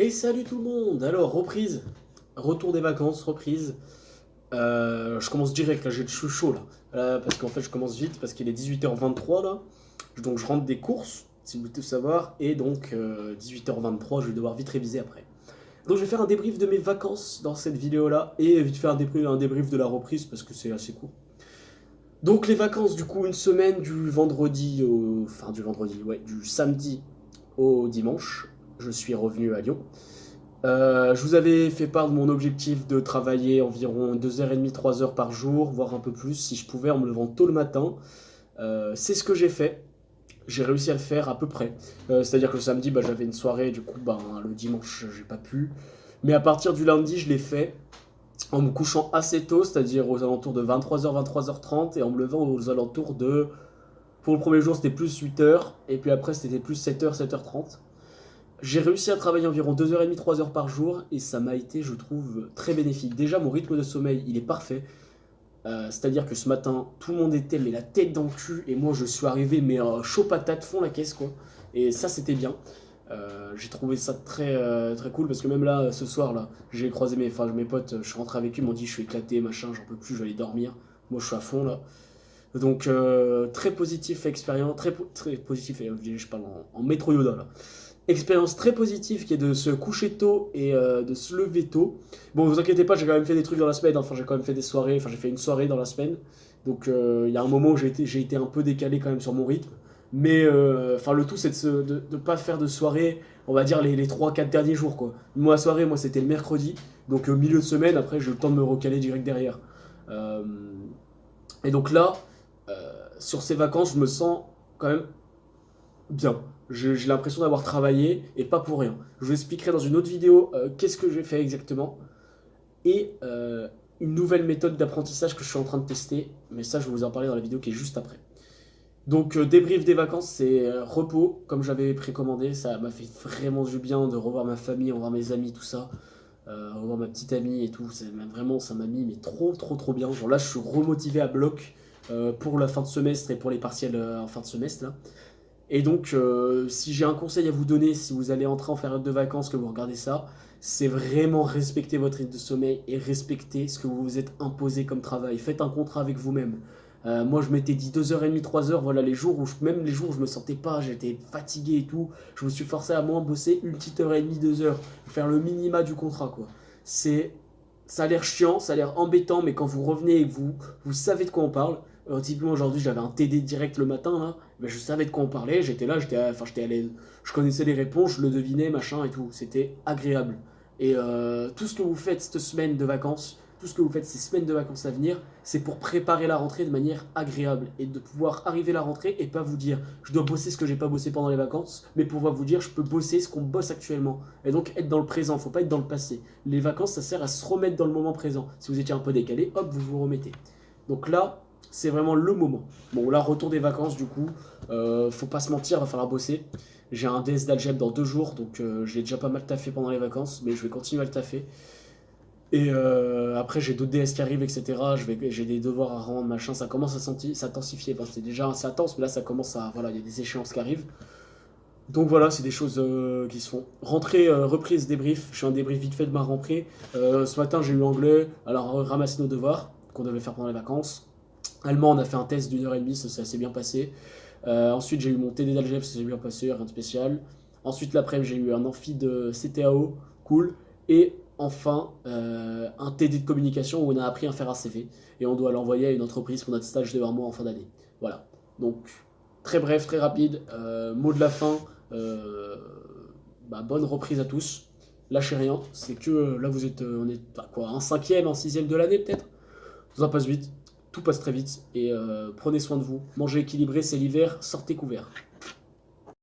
Et salut tout le monde! Alors, reprise, retour des vacances, reprise. Je commence direct là, je suis chaud là. Parce qu'en fait, je commence vite parce qu'il est 18h23 là. Donc, je rentre des courses, si vous voulez tout savoir. Et donc, 18h23, je vais devoir vite réviser après. Donc, je vais faire un débrief de mes vacances dans cette vidéo là. Et vite faire un débrief de la reprise parce que c'est assez court. Donc, les vacances, du coup, une semaine du vendredi au. Enfin, du vendredi, ouais, du samedi au dimanche. Je suis revenu à Lyon. Je vous avais fait part de mon objectif de travailler environ 2h30, 3 heures par jour, voire un peu plus si je pouvais en me levant tôt le matin. C'est ce que j'ai fait. J'ai réussi à le faire à peu près. C'est-à-dire que le samedi, bah, j'avais une soirée, du coup, bah, le dimanche, j'ai pas pu. Mais à partir du lundi, je l'ai fait en me couchant assez tôt, c'est-à-dire aux alentours de 23h, 23h30, et en me levant aux alentours de. Pour le premier jour, c'était plus 8h, et puis après, c'était plus 7h, 7h30. J'ai réussi à travailler environ 2h30, 3 heures par jour et ça m'a été, je trouve, très bénéfique. Déjà, mon rythme de sommeil, il est parfait. C'est-à-dire que ce matin, tout le monde était mais la tête dans le cul et moi je suis arrivé mais chaud patate, fond la caisse quoi. Et ça, c'était bien. J'ai trouvé ça très cool parce que même là, ce soir là, j'ai croisé mes potes, je suis rentré avec eux, ils m'ont dit je suis éclaté, machin, j'en peux plus, je vais aller dormir. Moi je suis à fond là. Donc très positif expérience, très positif, et je parle en maître Yoda là. Expérience très positive qui est de se coucher tôt et de se lever tôt. Bon, vous inquiétez pas, j'ai quand même fait des trucs dans la semaine, enfin j'ai quand même fait des soirées, enfin j'ai fait une soirée dans la semaine. Donc il y a un moment où j'ai été un peu décalé quand même sur mon rythme. Mais enfin le tout c'est de ne pas faire de soirée, on va dire les 3-4 derniers jours quoi. Moi soirée, moi c'était le mercredi, donc milieu de semaine, après j'ai eu le temps de me recaler direct derrière. Euh, et donc là, sur ces vacances, je me sens quand même bien. J'ai l'impression d'avoir travaillé et pas pour rien. Je vous expliquerai dans une autre vidéo qu'est-ce que j'ai fait exactement et une nouvelle méthode d'apprentissage que je suis en train de tester. Mais ça, je vais vous en parler dans la vidéo qui est juste après. Donc, débrief des vacances, c'est repos, comme j'avais précommandé. Ça m'a fait vraiment du bien de revoir ma famille, revoir mes amis, tout ça. Revoir ma petite amie et tout. Vraiment, ça m'a mis mais trop bien. Genre là, je suis remotivé à bloc pour la fin de semestre et pour les partiels en fin de semestre là. Et donc, si j'ai un conseil à vous donner, si vous allez entrer en période de vacances, que vous regardez ça, c'est vraiment respecter votre rythme de sommeil et respecter ce que vous vous êtes imposé comme travail. Faites un contrat avec vous-même. Moi, je m'étais dit 2h30, 3 heures, voilà, même les jours où je me sentais pas, j'étais fatigué et tout, je me suis forcé à moins bosser une petite heure et demie, 2 heures, faire le minima du contrat, quoi. C'est, ça a l'air chiant, ça a l'air embêtant, mais quand vous revenez et que vous savez de quoi on parle, typiquement aujourd'hui j'avais un TD direct le matin là, ben, je savais de quoi on parlait, j'étais là, j'étais à l'aise, je connaissais les réponses, je le devinais, machin et tout, c'était agréable. Et tout ce que vous faites cette semaine de vacances, tout ce que vous faites ces semaines de vacances à venir, c'est pour préparer la rentrée de manière agréable et de pouvoir arriver à la rentrée et pas vous dire je dois bosser ce que j'ai pas bossé pendant les vacances, mais pouvoir vous dire je peux bosser ce qu'on bosse actuellement. Et donc être dans le présent, faut pas être dans le passé. Les vacances ça sert à se remettre dans le moment présent. Si vous étiez un peu décalé, hop, vous vous remettez. Donc là, c'est vraiment le moment. Bon, là, retour des vacances, du coup, faut pas se mentir, va falloir bosser. J'ai un DS d'algèbre dans 2 jours, donc j'ai déjà pas mal taffé pendant les vacances, mais je vais continuer à le taffer. Et après, j'ai d'autres DS qui arrivent, etc. J'ai des devoirs à rendre, machin. Ça commence à s'intensifier. Enfin, c'était déjà assez intense, mais là, ça commence à. Voilà, il y a des échéances qui arrivent. Donc voilà, c'est des choses qui se font. Rentrée, reprise, débrief. Je fais un débrief vite fait de ma rentrée. Ce matin, j'ai eu anglais. Alors, ramasser nos devoirs qu'on devait faire pendant les vacances. Allemand, on a fait un test d'1h30, ça s'est assez bien passé. Ensuite, j'ai eu mon TD d'algèbre, ça s'est bien passé, rien de spécial. Ensuite, l'après-midi, j'ai eu un amphi de CTAO, cool. Et enfin, un TD de communication où on a appris à faire un CV. Et on doit l'envoyer à une entreprise pour notre stage de 1 mois en fin d'année. Voilà. Donc, très bref, très rapide. Mot de la fin. Bonne reprise à tous. Lâchez rien. C'est que là, vous êtes, on est à quoi, un cinquième, un sixième de l'année peut-être. Ça passe vite, tout passe très vite et prenez soin de vous. Mangez équilibré, c'est l'hiver, sortez couverts.